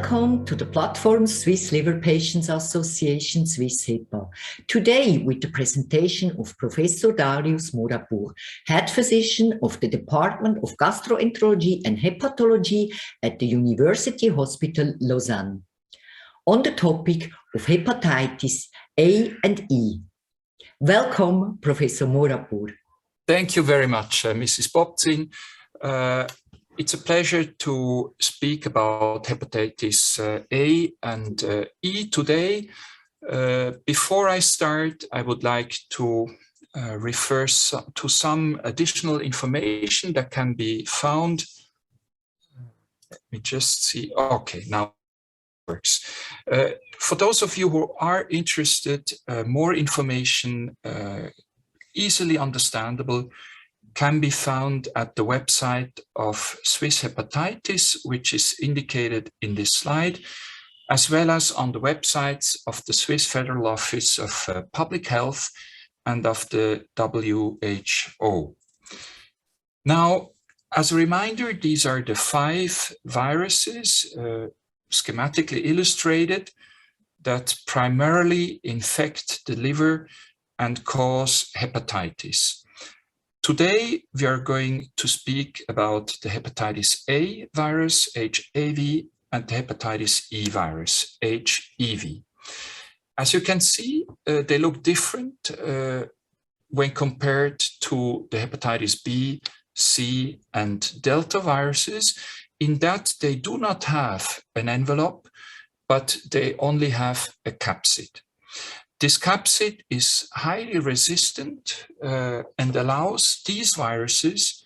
Welcome to the platform Swiss Liver Patients Association, Swiss HEPA. Today with the presentation of Professor Darius Moradpour, Head Physician of the Department of Gastroenterology and Hepatology at the University Hospital Lausanne, on the topic of hepatitis A and E. Welcome, Professor Moradpour. Thank you very much, Mrs. Bobzin. It's a pleasure to speak about hepatitis A and E today. Before I start, I would like to refer to some additional information that can be found. Let me just see. Okay, now it works. For those of you who are interested, more information, easily understandable, can be found at the website of Swiss Hepatitis, which is indicated in this slide, as well as on the websites of the Swiss Federal Office of Public Health and of the WHO. Now, as a reminder, these are the 5 viruses, schematically illustrated, that primarily infect the liver and cause hepatitis. Today, we are going to speak about the hepatitis A virus, HAV, and the hepatitis E virus, HEV. As you can see, they look different when compared to the hepatitis B, C, and Delta viruses, in that they do not have an envelope, but they only have a capsid. This capsid is highly resistant and allows these viruses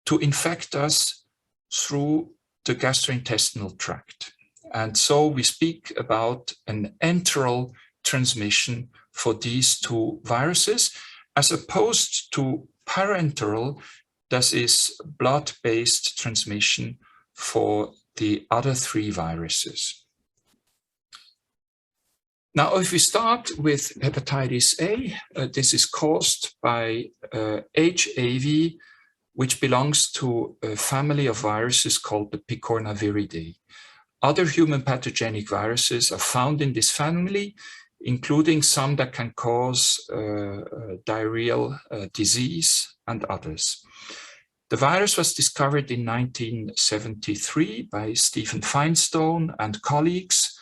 to infect us through the gastrointestinal tract. And so we speak about an enteral transmission for these 2 viruses, as opposed to parenteral, that is blood-based transmission for the other 3 viruses. Now, if we start with hepatitis A, this is caused by HAV, which belongs to a family of viruses called the Picornaviridae. Other human pathogenic viruses are found in this family, including some that can cause diarrheal disease and others. The virus was discovered in 1973 by Stephen Finestone and colleagues.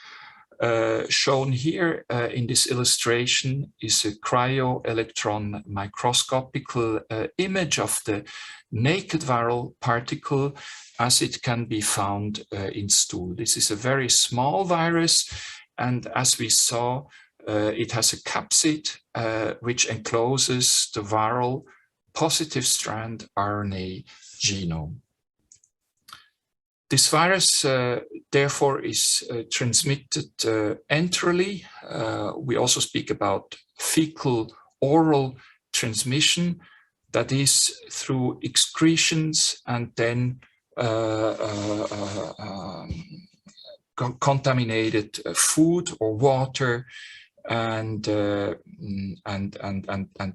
Shown here in this illustration is a cryo-electron microscopical image of the naked viral particle as it can be found in stool. This is a very small virus, and as we saw, it has a capsid which encloses the viral positive strand RNA genome. This virus, therefore, is transmitted enterally. We also speak about fecal-oral transmission, that is through excretions and then contaminated food or water, and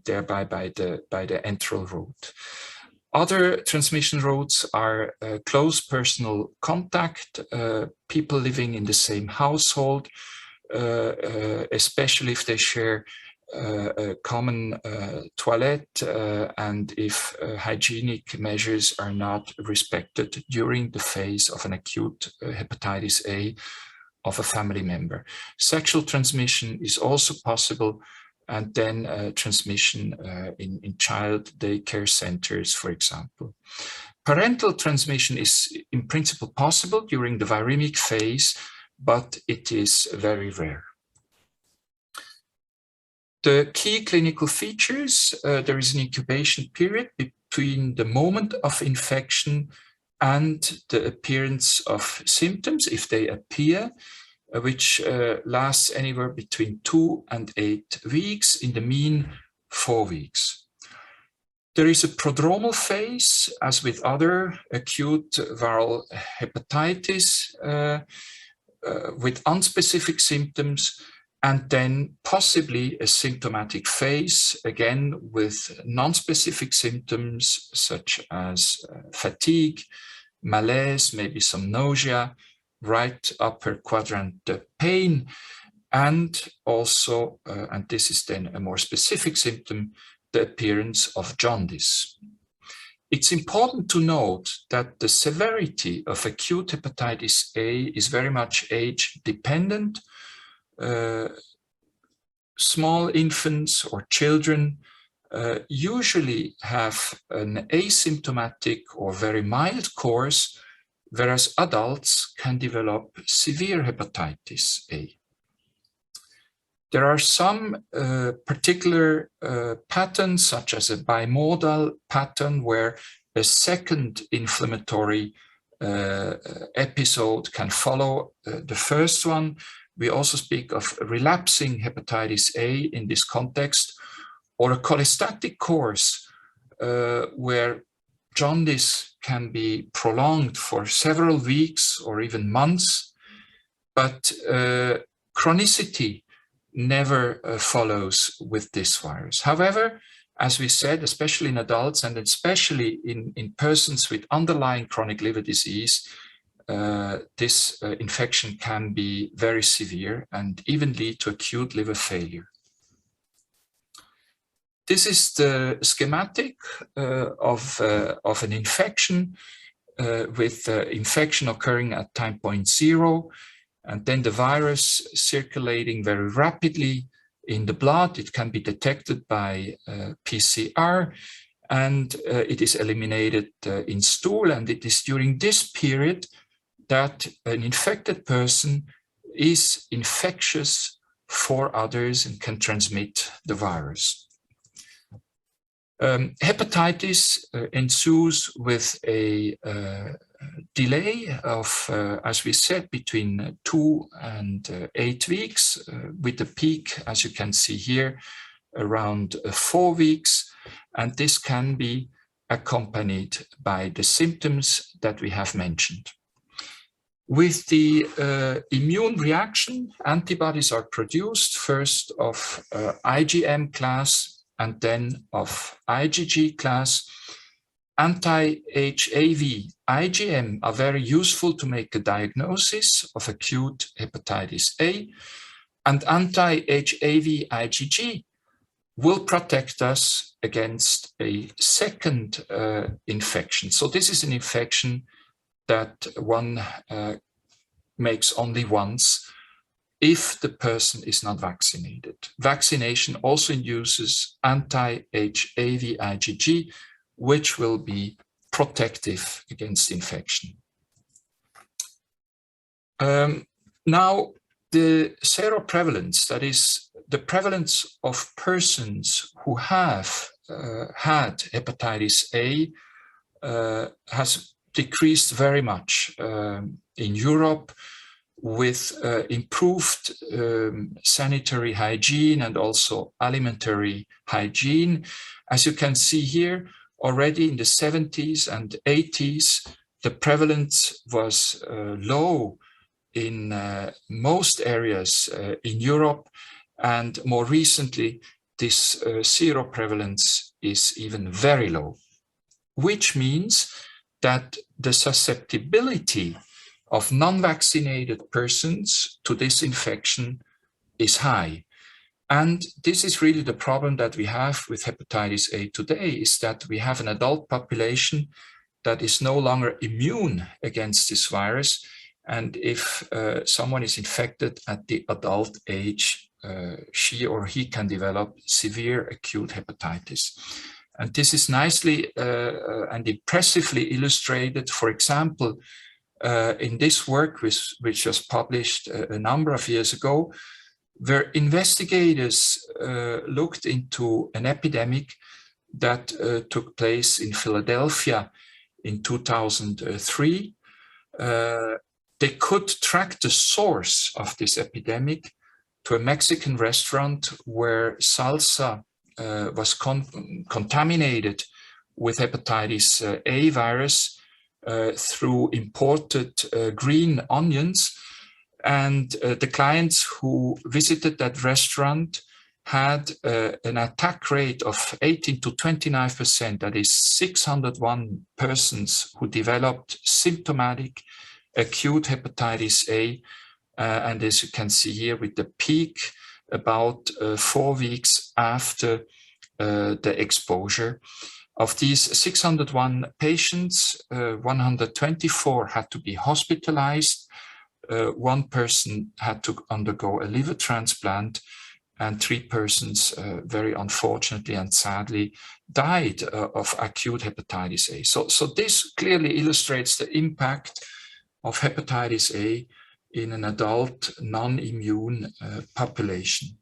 thereby by the enteral route. Other transmission routes are close personal contact, people living in the same household, especially if they share a common toilet and if hygienic measures are not respected during the phase of an acute hepatitis A of a family member. Sexual transmission is also possible, and then transmission in child daycare centers, for example. Parental transmission is in principle possible during the viremic phase, but it is very rare. The key clinical features, there is an incubation period between the moment of infection and the appearance of symptoms, if they appear, which lasts anywhere between 2 and 8 weeks, in the mean 4 weeks. There is a prodromal phase, as with other acute viral hepatitis, with unspecific symptoms, and then possibly a symptomatic phase, again with non-specific symptoms such as fatigue, malaise, maybe some nausea, right upper quadrant pain, and also, and this is then a more specific symptom, the appearance of jaundice. It's important to note that the severity of acute hepatitis A is very much age dependent. Small infants or children usually have an asymptomatic or very mild course, whereas adults can develop severe hepatitis A. There are some particular patterns, such as a bimodal pattern, where a second inflammatory episode can follow the first one. We also speak of relapsing hepatitis A in this context, or a cholestatic course where jaundice can be prolonged for several weeks or even months, but chronicity never follows with this virus. However, as we said, especially in adults and especially in persons with underlying chronic liver disease, this infection can be very severe and even lead to acute liver failure. This is the schematic of an infection with infection occurring at time point 0, and then the virus circulating very rapidly in the blood. It can be detected by PCR, and it is eliminated in stool. And it is during this period that an infected person is infectious for others and can transmit the virus. Hepatitis ensues with a delay of, as we said, between 2 and 8 weeks, with the peak, as you can see here, around 4 weeks. And this can be accompanied by the symptoms that we have mentioned. With the immune reaction, antibodies are produced, first of IgM class and then of IgG class. Anti-HAV IgM are very useful to make a diagnosis of acute hepatitis A, and anti-HAV IgG will protect us against a second infection. So this is an infection that one makes only once if the person is not vaccinated. Vaccination also induces anti-HAV IgG, which will be protective against infection. Now, the seroprevalence, that is the prevalence of persons who have had hepatitis A, has decreased very much in Europe, with improved sanitary hygiene and also alimentary hygiene. As you can see here, already in the 70s and 80s, the prevalence was low in most areas in Europe, and more recently, this seroprevalence is even very low, which means that the susceptibility of non-vaccinated persons to this infection is high. And this is really the problem that we have with hepatitis A today, is that we have an adult population that is no longer immune against this virus. And if someone is infected at the adult age, she or he can develop severe acute hepatitis. And this is nicely and impressively illustrated, for example, in this work, which was published a number of years ago, where investigators looked into an epidemic that took place in Philadelphia in 2003. They could track the source of this epidemic to a Mexican restaurant where salsa was contaminated with hepatitis A virus through imported green onions. And the clients who visited that restaurant had an attack rate of 18 to 29%. That is 601 persons who developed symptomatic acute hepatitis A. And as you can see here with the peak about 4 weeks after the exposure. Of these 601 patients, 124 had to be hospitalized. One person had to undergo a liver transplant, and 3 persons very unfortunately and sadly died of acute hepatitis A. So this clearly illustrates the impact of hepatitis A in an adult non-immune population.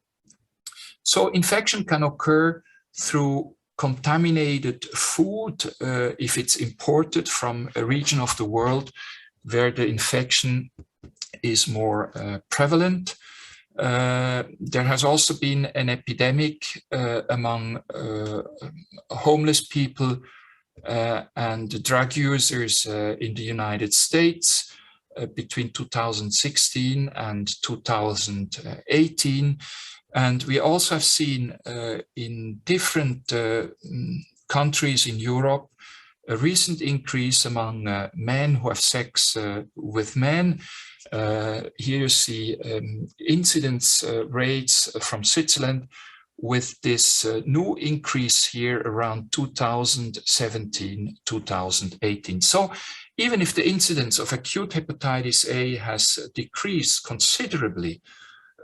So infection can occur through contaminated food if it's imported from a region of the world where the infection is more prevalent. There has also been an epidemic among homeless people and drug users in the United States between 2016 and 2018. And we also have seen in different countries in Europe a recent increase among men who have sex with men. Here you see incidence rates from Switzerland with this new increase here around 2017, 2018. So even if the incidence of acute hepatitis A has decreased considerably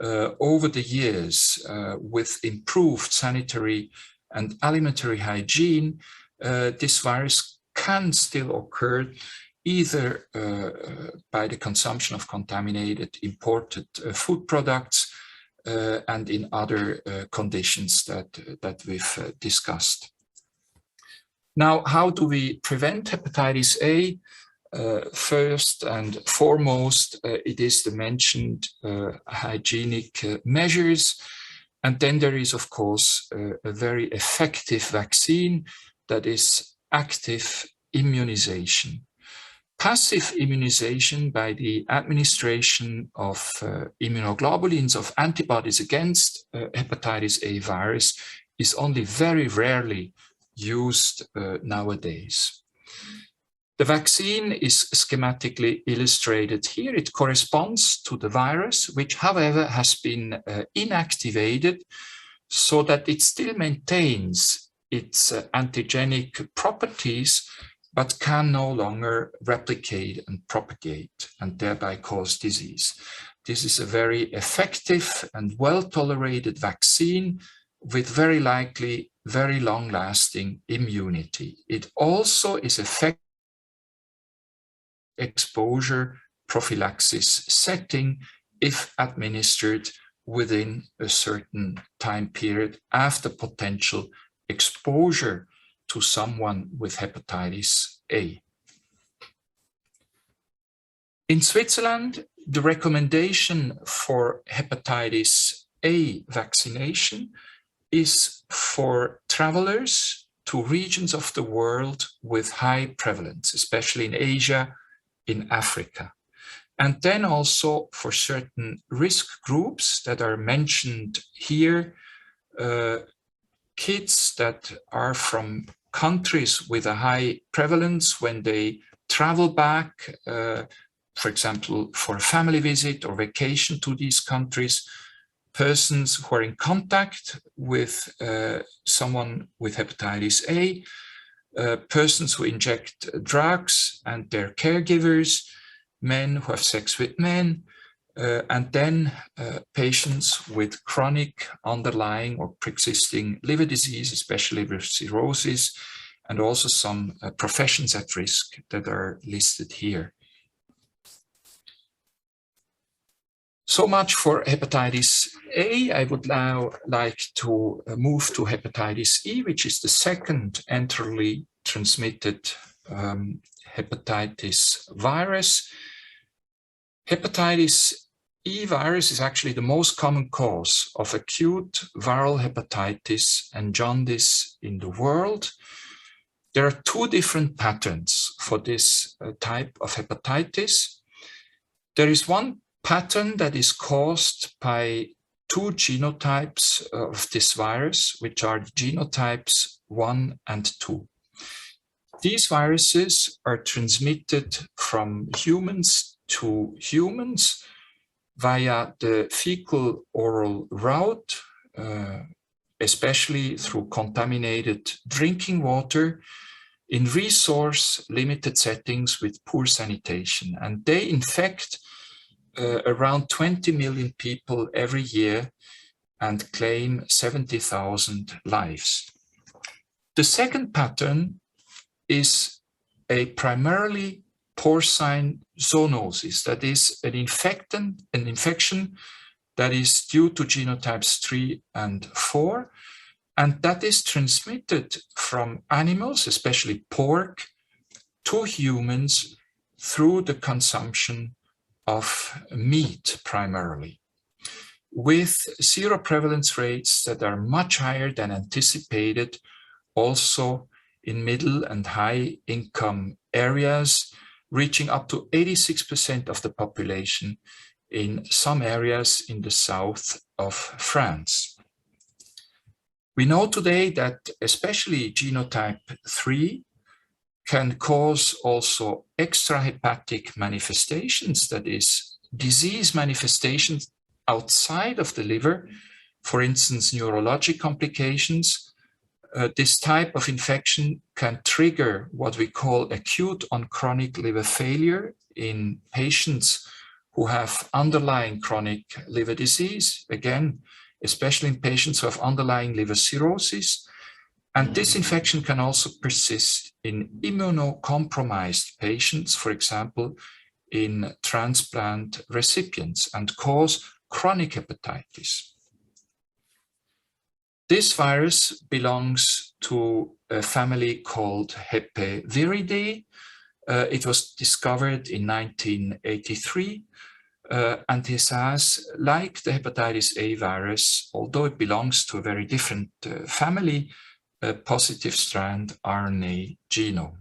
over the years with improved sanitary and alimentary hygiene, this virus can still occur either by the consumption of contaminated imported food products and in other conditions that we've discussed. Now, how do we prevent hepatitis A? First and foremost, it is the mentioned hygienic measures. And then there is, of course, a very effective vaccine that is active immunization. Passive immunization by the administration of immunoglobulins, of antibodies against hepatitis A virus, is only very rarely used nowadays. The vaccine is schematically illustrated here. It corresponds to the virus, which, however, has been inactivated so that it still maintains its antigenic properties, but can no longer replicate and propagate and thereby cause disease. This is a very effective and well-tolerated vaccine with very likely very long-lasting immunity. It also is effective exposure prophylaxis setting if administered within a certain time period after potential exposure to someone with hepatitis A. In Switzerland, the recommendation for hepatitis A vaccination is for travelers to regions of the world with high prevalence, especially in Asia, in Africa. And then also for certain risk groups that are mentioned here, kids that are from countries with a high prevalence when they travel back, for example, for a family visit or vacation to these countries, persons who are in contact with someone with hepatitis A, persons who inject drugs and their caregivers, men who have sex with men, and then patients with chronic underlying or pre-existing liver disease, especially liver cirrhosis, and also some professions at risk that are listed here. So much for hepatitis A. I would now like to move to hepatitis E, which is the second enterally transmitted hepatitis virus. Hepatitis E virus is actually the most common cause of acute viral hepatitis and jaundice in the world. There are 2 different patterns for this type of hepatitis. There is one pattern that is caused by 2 genotypes of this virus, which are the genotypes 1 and 2. These viruses are transmitted from humans to humans via the fecal-oral route, especially through contaminated drinking water in resource-limited settings with poor sanitation. And they infect around 20 million people every year and claim 70,000 lives. The second pattern is a primarily porcine zoonosis, that is an infection that is due to genotypes 3 and 4, and that is transmitted from animals, especially pork, to humans through the consumption of meat primarily, with seroprevalence rates that are much higher than anticipated, also in middle and high income areas, reaching up to 86% of the population in some areas in the south of France. We know today that especially genotype 3 can cause also extrahepatic manifestations, that is, disease manifestations outside of the liver, for instance, neurologic complications. This type of infection can trigger what we call acute on chronic liver failure in patients who have underlying chronic liver disease, again, especially in patients who have underlying liver cirrhosis. And this infection can also persist in immunocompromised patients, for example, in transplant recipients, and cause chronic hepatitis. This virus belongs to a family called Hepaviridae. It was discovered in 1983, and this has, like the hepatitis A virus, although it belongs to a very different family, a positive strand RNA genome.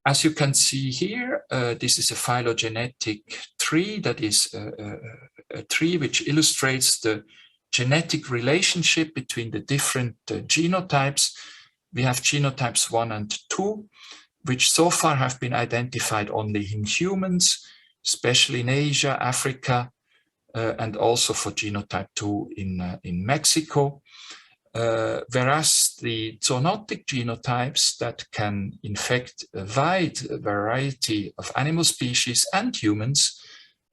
As you can see here, this is a phylogenetic tree, that is a tree which illustrates the genetic relationship between the different genotypes. We have genotypes 1 and 2, which so far have been identified only in humans, especially in Asia, Africa, and also for genotype 2 in Mexico. Whereas the zoonotic genotypes that can infect a wide variety of animal species and humans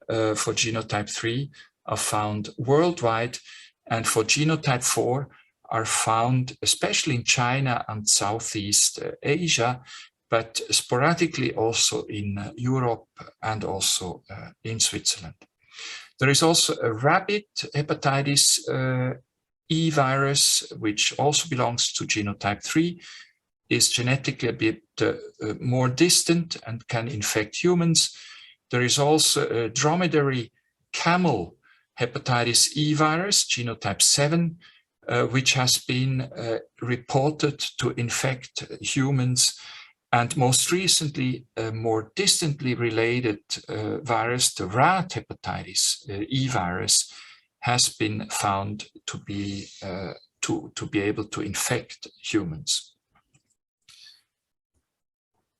for genotype 3 are found worldwide, and for genotype 4 are found especially in China and Southeast Asia, but sporadically also in Europe and also in Switzerland. There is also a rabbit hepatitis E virus, which also belongs to genotype 3, is genetically a bit more distant and can infect humans. There is also a dromedary camel hepatitis E virus, genotype 7, which has been reported to infect humans. And most recently, a more distantly related virus, the rat hepatitis E virus, has been found to be able to infect humans.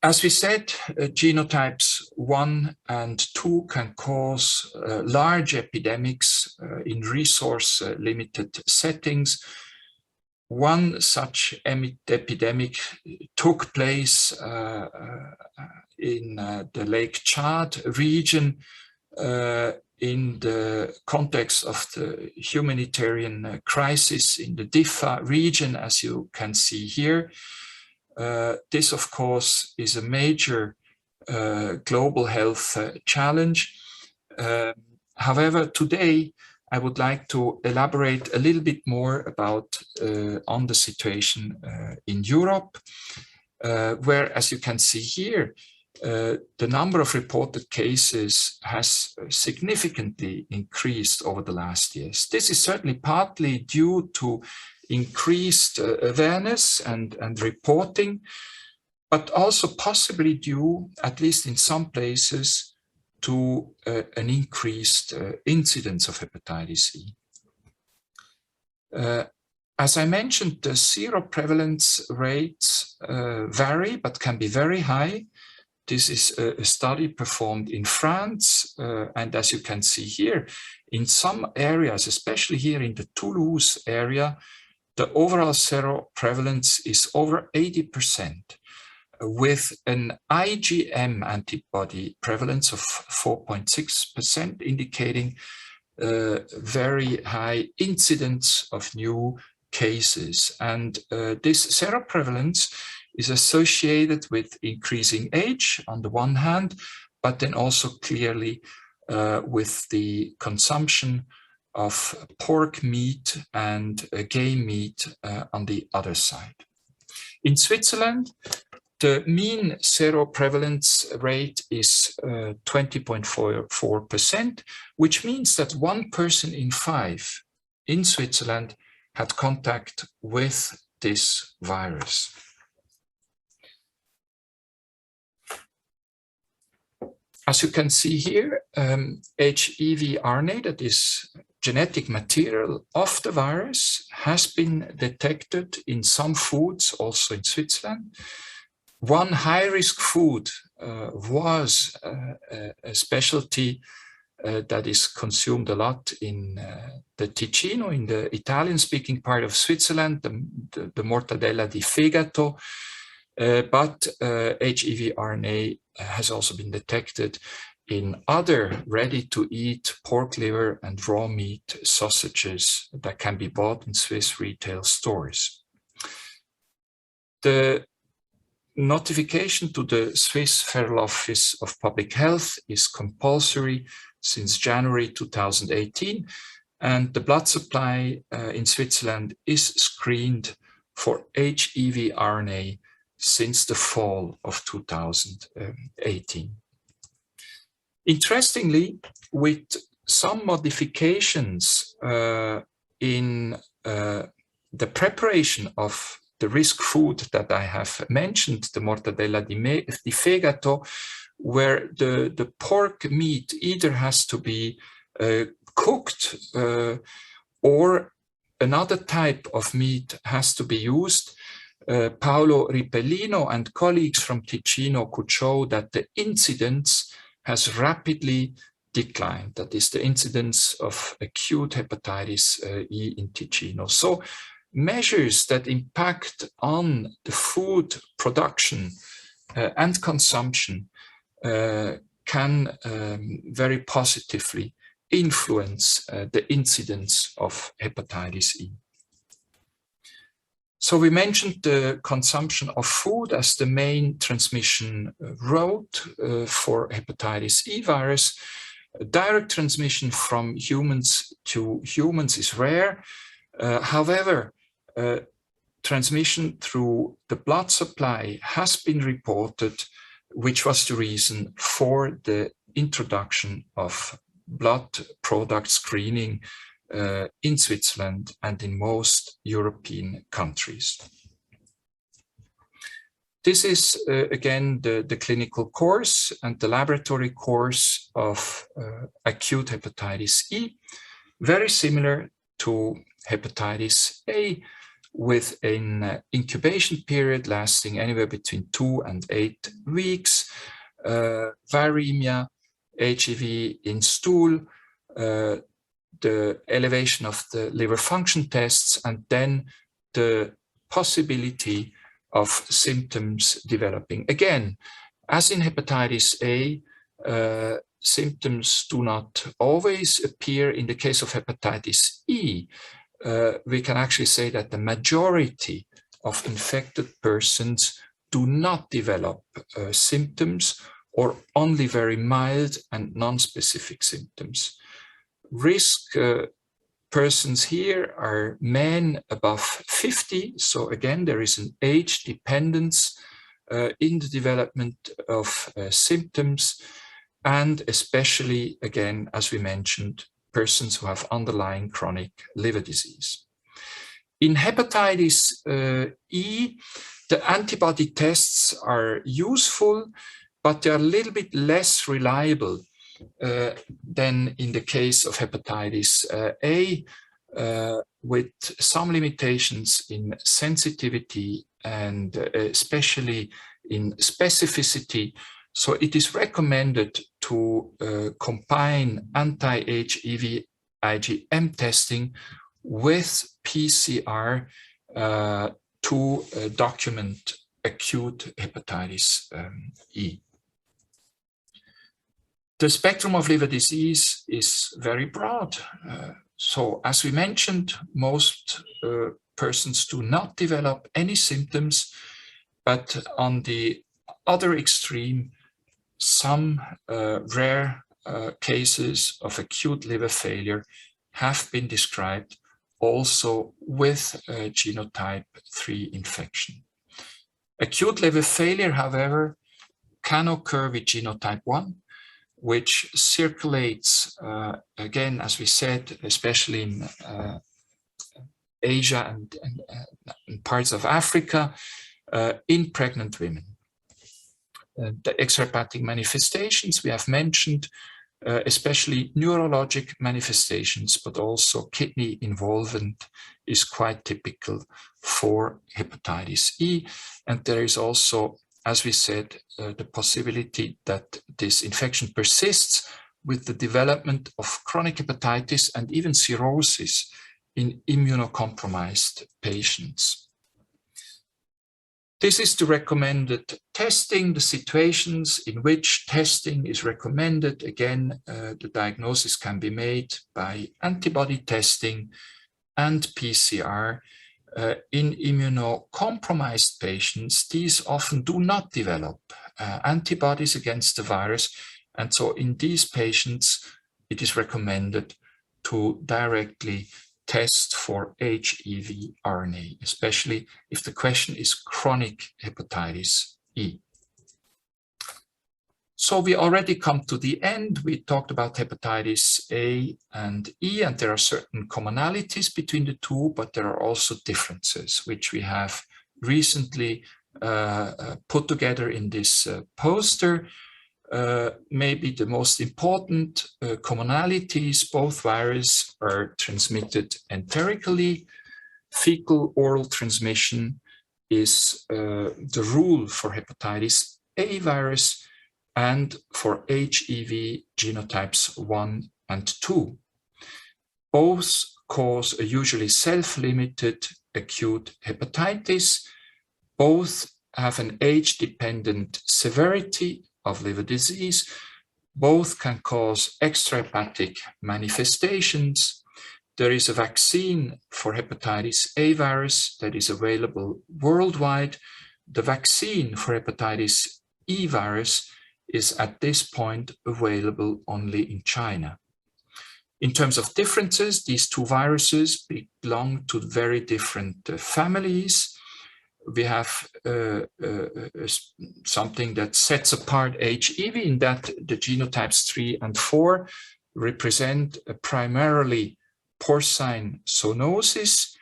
As we said, genotypes 1 and 2 can cause large epidemics in resource-limited settings. One such epidemic took place in the Lake Chad region in the context of the humanitarian crisis in the Diffa region, as you can see here. This, of course, is a major global health challenge. However, today, I would like to elaborate a little bit more about on the situation in Europe, where, as you can see here, the number of reported cases has significantly increased over the last years. This is certainly partly due to increased awareness and reporting, but also possibly due, at least in some places, to an increased incidence of hepatitis E. As I mentioned, the seroprevalence rates vary, but can be very high. This is a study performed in France, and as you can see here, in some areas, especially here in the Toulouse area, the overall seroprevalence is over 80%, with an IgM antibody prevalence of 4.6%, indicating very high incidence of new cases. And this seroprevalence is associated with increasing age on the one hand, but then also clearly with the consumption of pork meat and game meat on the other side. In Switzerland, the mean seroprevalence rate is 20.44%, which means that 1 person in 5 in Switzerland had contact with this virus. As you can see here, HEV RNA, that is genetic material of the virus, has been detected in some foods, also in Switzerland. One high-risk food was a specialty that is consumed a lot in the Ticino, in the Italian-speaking part of Switzerland, the mortadella di fegato, but HEV RNA has also been detected in other ready-to-eat pork liver and raw meat sausages that can be bought in Swiss retail stores. The notification to the Swiss Federal Office of Public Health is compulsory since January 2018, and the blood supply in Switzerland is screened for HEV RNA since the fall of 2018. Interestingly, with some modifications in the preparation of the risk food that I have mentioned, the mortadella di fegato, where the pork meat either has to be cooked or another type of meat has to be used. Paolo Ripellino and colleagues from Ticino could show that the incidence has rapidly declined. That is the incidence of acute hepatitis E in Ticino. So measures that impact on the food production and consumption can very positively influence the incidence of hepatitis E. So we mentioned the consumption of food as the main transmission route for hepatitis E virus. Direct transmission from humans to humans is rare. However, transmission through the blood supply has been reported, which was the reason for the introduction of blood product screening in Switzerland and in most European countries. This is again the clinical course and the laboratory course of acute hepatitis E, very similar to hepatitis A, with an incubation period lasting anywhere between 2 and 8 weeks, viremia, HEV in stool, the elevation of the liver function tests, and then the possibility of symptoms developing. Again, as in hepatitis A, symptoms do not always appear. In the case of hepatitis E, we can actually say that the majority of infected persons do not develop symptoms or only very mild and non-specific symptoms. Risk persons here are men above 50. So again, there is an age dependence in the development of symptoms, and especially, again, as we mentioned, persons who have underlying chronic liver disease. In hepatitis E, the antibody tests are useful, but they are a little bit less reliable than in the case of hepatitis A, with some limitations in sensitivity and especially in specificity. So it is recommended to combine anti-HEV IgM testing with PCR to document acute hepatitis E. The spectrum of liver disease is very broad. So as we mentioned, most persons do not develop any symptoms, but on the other extreme, some rare cases of acute liver failure have been described also with genotype 3 infection. Acute liver failure, however, can occur with genotype 1, which circulates, again, as we said, especially in Asia and parts of Africa, in pregnant women. The extrahepatic manifestations we have mentioned, especially neurologic manifestations, but also kidney involvement is quite typical for hepatitis E. And there is also, as we said, the possibility that this infection persists with the development of chronic hepatitis and even cirrhosis in immunocompromised patients. This is the recommended testing, the situations in which testing is recommended. Again, the diagnosis can be made by antibody testing and PCR. In immunocompromised patients, these often do not develop antibodies against the virus. And so in these patients, it is recommended to directly test for HEV RNA, especially if the question is chronic hepatitis E. So we already come to the end. We talked about hepatitis A and E, and there are certain commonalities between the two, but there are also differences, which we have recently put together in this poster. Maybe the most important commonalities: both viruses are transmitted enterically. Fecal oral transmission is the rule for hepatitis A virus and for HEV genotypes 1 and 2. Both cause a usually self-limited acute hepatitis. Both have an age-dependent severity of liver disease. Both can cause extrahepatic manifestations. There is a vaccine for hepatitis A virus that is available worldwide. The vaccine for hepatitis E virus is at this point available only in China. In terms of differences, these two viruses belong to very different families. We have something that sets apart HEV in that the genotypes 3 and 4 represent primarily porcine zoonosis.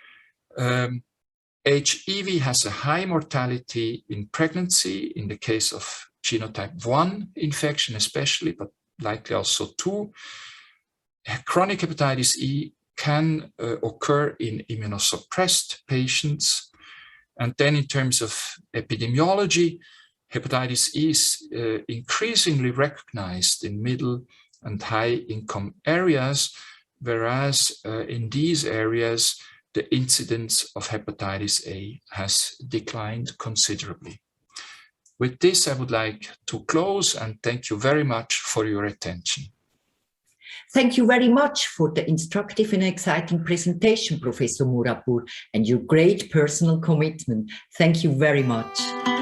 HEV has a high mortality in pregnancy in the case of genotype 1 infection especially, but likely also 2. Chronic hepatitis E can occur in immunosuppressed patients. And then in terms of epidemiology, hepatitis E is increasingly recognized in middle and high income areas, whereas in these areas, the incidence of hepatitis A has declined considerably. With this, I would like to close and thank you very much for your attention. Thank you very much for the instructive and exciting presentation, Professor Moradpour, and your great personal commitment. Thank you very much.